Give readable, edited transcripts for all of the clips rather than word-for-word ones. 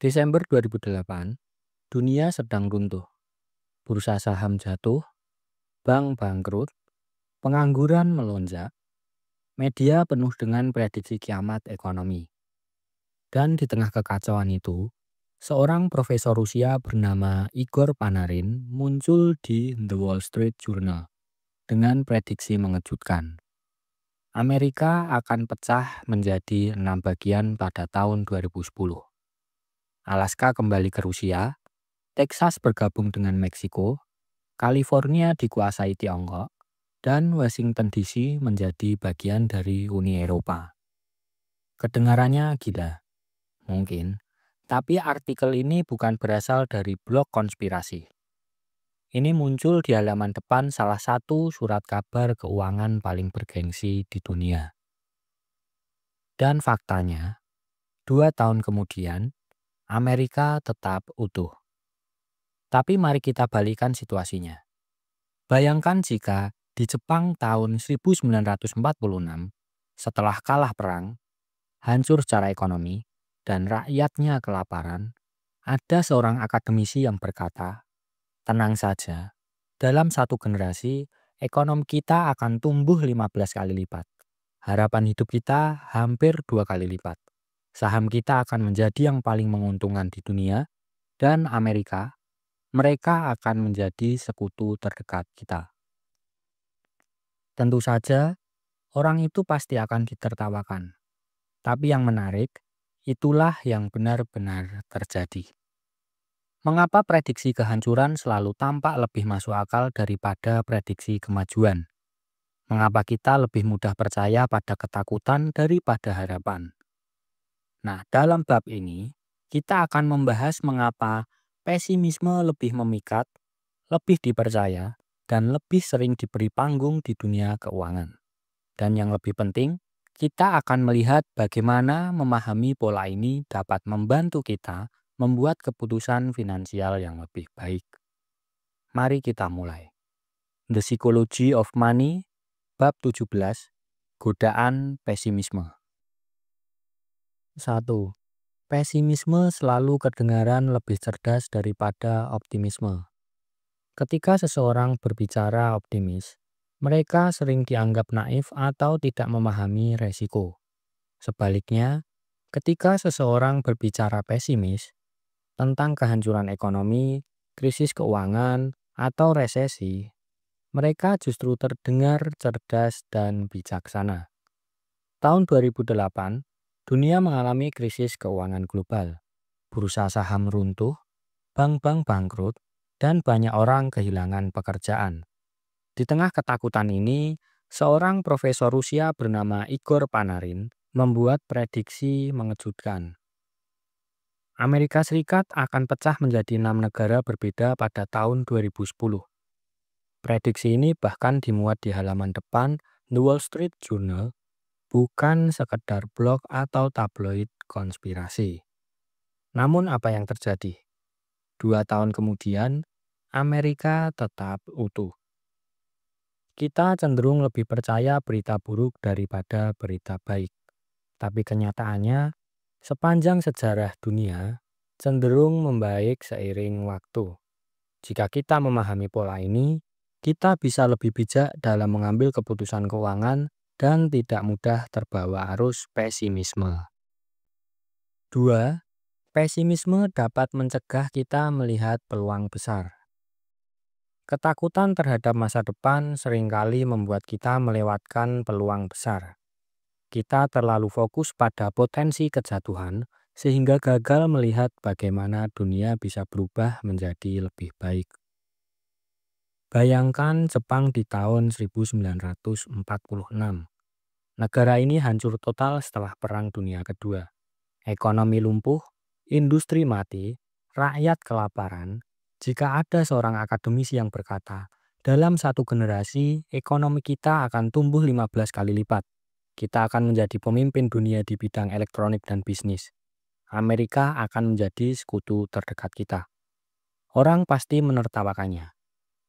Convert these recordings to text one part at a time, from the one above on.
Desember 2008, dunia sedang runtuh. Bursa saham jatuh, bank bangkrut, pengangguran melonjak, media penuh dengan prediksi kiamat ekonomi. Dan di tengah kekacauan itu, seorang profesor Rusia bernama Igor Panarin muncul di The Wall Street Journal dengan prediksi mengejutkan. Amerika akan pecah menjadi 6 bagian pada tahun 2010. Alaska kembali ke Rusia, Texas bergabung dengan Meksiko, California dikuasai Tiongkok, dan Washington DC menjadi bagian dari Uni Eropa. Kedengarannya gila, mungkin, tapi artikel ini bukan berasal dari blog konspirasi. Ini muncul di halaman depan salah satu surat kabar keuangan paling bergengsi di dunia. Dan faktanya, 2 tahun kemudian, Amerika tetap utuh. Tapi mari kita balikan situasinya. Bayangkan jika di Jepang tahun 1946, setelah kalah perang, hancur secara ekonomi, dan rakyatnya kelaparan, ada seorang akademisi yang berkata, tenang saja, dalam satu generasi, ekonomi kita akan tumbuh 15 kali lipat. Harapan hidup kita hampir 2 kali lipat. Saham kita akan menjadi yang paling menguntungkan di dunia, dan Amerika, mereka akan menjadi sekutu terdekat kita. Tentu saja, orang itu pasti akan ditertawakan. Tapi yang menarik, itulah yang benar-benar terjadi. Mengapa prediksi kehancuran selalu tampak lebih masuk akal daripada prediksi kemajuan? Mengapa kita lebih mudah percaya pada ketakutan daripada harapan? Nah, dalam bab ini, kita akan membahas mengapa pesimisme lebih memikat, lebih dipercaya, dan lebih sering diberi panggung di dunia keuangan. Dan yang lebih penting, kita akan melihat bagaimana memahami pola ini dapat membantu kita membuat keputusan finansial yang lebih baik. Mari kita mulai. The Psychology of Money, bab 17, Godaan Pesimisme. 1. Pesimisme selalu kedengaran lebih cerdas daripada optimisme. Ketika seseorang berbicara optimis, mereka sering dianggap naif atau tidak memahami resiko. Sebaliknya, ketika seseorang berbicara pesimis tentang kehancuran ekonomi, krisis keuangan, atau resesi, mereka justru terdengar cerdas dan bijaksana. Tahun 2008, dunia mengalami krisis keuangan global. Bursa saham runtuh, bank-bank bangkrut, dan banyak orang kehilangan pekerjaan. Di tengah ketakutan ini, seorang profesor Rusia bernama Igor Panarin membuat prediksi mengejutkan. Amerika Serikat akan pecah menjadi 6 negara berbeda pada tahun 2010. Prediksi ini bahkan dimuat di halaman depan The Wall Street Journal, bukan sekedar blog atau tabloid konspirasi. Namun apa yang terjadi? 2 tahun kemudian, Amerika tetap utuh. Kita cenderung lebih percaya berita buruk daripada berita baik. Tapi kenyataannya, sepanjang sejarah dunia, cenderung membaik seiring waktu. Jika kita memahami pola ini, kita bisa lebih bijak dalam mengambil keputusan keuangan dan tidak mudah terbawa arus pesimisme. 2. Pesimisme dapat mencegah kita melihat peluang besar. Ketakutan terhadap masa depan seringkali membuat kita melewatkan peluang besar. Kita terlalu fokus pada potensi kejatuhan sehingga gagal melihat bagaimana dunia bisa berubah menjadi lebih baik. Bayangkan Jepang di tahun 1946. Negara ini hancur total setelah Perang Dunia Kedua. Ekonomi lumpuh, industri mati, rakyat kelaparan. Jika ada seorang akademisi yang berkata, dalam satu generasi, ekonomi kita akan tumbuh 15 kali lipat. Kita akan menjadi pemimpin dunia di bidang elektronik dan bisnis. Amerika akan menjadi sekutu terdekat kita. Orang pasti menertawakannya.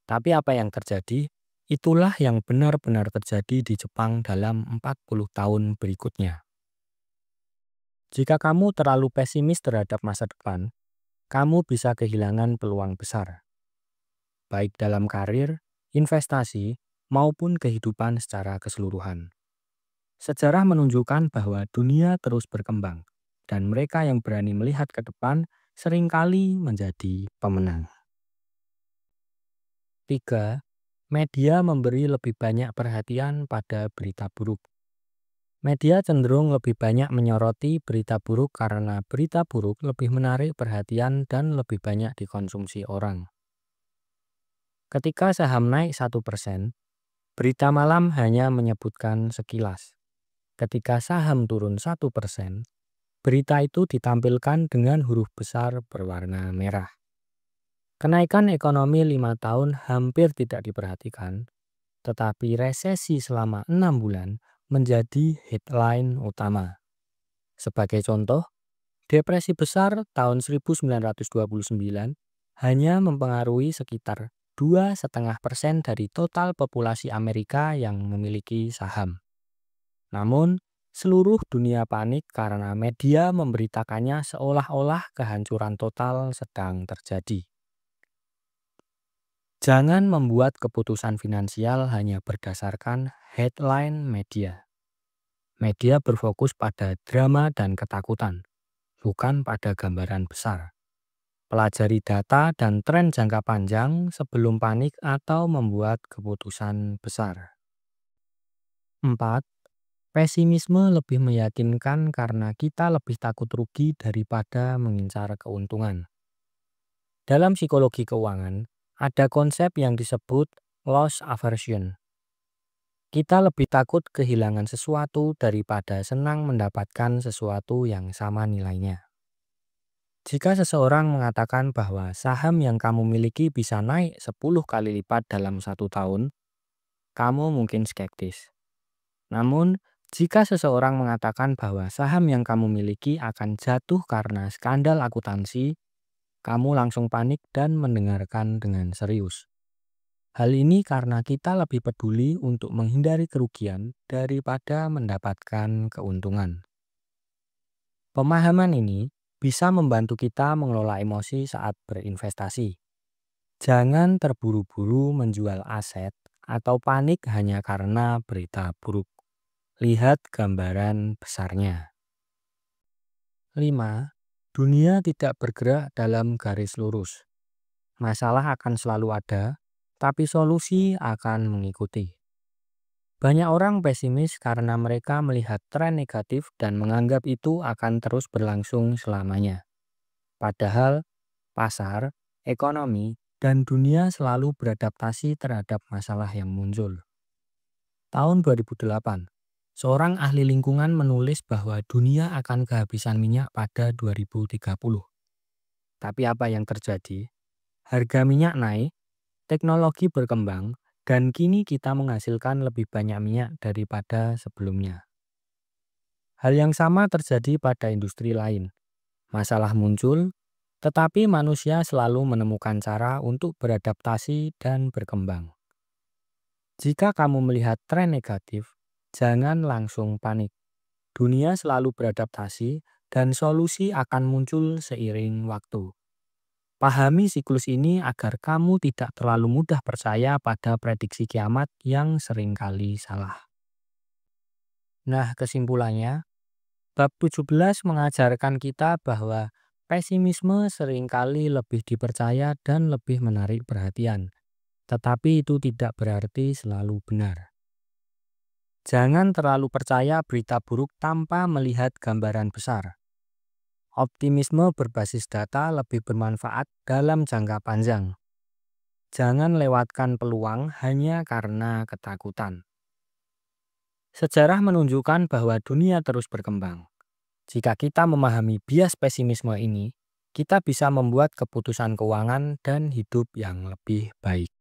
Tapi apa yang terjadi? Itulah yang benar-benar terjadi di Jepang dalam 40 tahun berikutnya. Jika kamu terlalu pesimis terhadap masa depan, kamu bisa kehilangan peluang besar, baik dalam karir, investasi, maupun kehidupan secara keseluruhan. Sejarah menunjukkan bahwa dunia terus berkembang, dan mereka yang berani melihat ke depan seringkali menjadi pemenang. 3. Media memberi lebih banyak perhatian pada berita buruk. Media cenderung lebih banyak menyoroti berita buruk karena berita buruk lebih menarik perhatian dan lebih banyak dikonsumsi orang. Ketika saham naik 1%, berita malam hanya menyebutkan sekilas. Ketika saham turun 1%, berita itu ditampilkan dengan huruf besar berwarna merah. Kenaikan ekonomi 5 tahun hampir tidak diperhatikan, tetapi resesi selama 6 bulan menjadi headline utama. Sebagai contoh, depresi besar tahun 1929 hanya mempengaruhi sekitar 2,5% dari total populasi Amerika yang memiliki saham. Namun, seluruh dunia panik karena media memberitakannya seolah-olah kehancuran total sedang terjadi. Jangan membuat keputusan finansial hanya berdasarkan headline media. Media berfokus pada drama dan ketakutan, bukan pada gambaran besar. Pelajari data dan tren jangka panjang sebelum panik atau membuat keputusan besar. 4. Pesimisme lebih meyakinkan karena kita lebih takut rugi daripada mengincar keuntungan. Dalam psikologi keuangan, ada konsep yang disebut loss aversion. Kita lebih takut kehilangan sesuatu daripada senang mendapatkan sesuatu yang sama nilainya. Jika seseorang mengatakan bahwa saham yang kamu miliki bisa naik 10 kali lipat dalam 1 tahun, kamu mungkin skeptis. Namun, jika seseorang mengatakan bahwa saham yang kamu miliki akan jatuh karena skandal akuntansi, kamu langsung panik dan mendengarkan dengan serius. Hal ini karena kita lebih peduli untuk menghindari kerugian daripada mendapatkan keuntungan. Pemahaman ini bisa membantu kita mengelola emosi saat berinvestasi. Jangan terburu-buru menjual aset atau panik hanya karena berita buruk. Lihat gambaran besarnya. 5. Dunia tidak bergerak dalam garis lurus. Masalah akan selalu ada, tapi solusi akan mengikuti. Banyak orang pesimis karena mereka melihat tren negatif dan menganggap itu akan terus berlangsung selamanya. Padahal, pasar, ekonomi, dan dunia selalu beradaptasi terhadap masalah yang muncul. Tahun 2008, seorang ahli lingkungan menulis bahwa dunia akan kehabisan minyak pada 2030. Tapi apa yang terjadi? Harga minyak naik, teknologi berkembang, dan kini kita menghasilkan lebih banyak minyak daripada sebelumnya. Hal yang sama terjadi pada industri lain. Masalah muncul, tetapi manusia selalu menemukan cara untuk beradaptasi dan berkembang. Jika kamu melihat tren negatif, jangan langsung panik. Dunia selalu beradaptasi dan solusi akan muncul seiring waktu. Pahami siklus ini agar kamu tidak terlalu mudah percaya pada prediksi kiamat yang seringkali salah. Nah, kesimpulannya, bab 17 mengajarkan kita bahwa pesimisme seringkali lebih dipercaya dan lebih menarik perhatian. Tetapi itu tidak berarti selalu benar. Jangan terlalu percaya berita buruk tanpa melihat gambaran besar. Optimisme berbasis data lebih bermanfaat dalam jangka panjang. Jangan lewatkan peluang hanya karena ketakutan. Sejarah menunjukkan bahwa dunia terus berkembang. Jika kita memahami bias pesimisme ini, kita bisa membuat keputusan keuangan dan hidup yang lebih baik.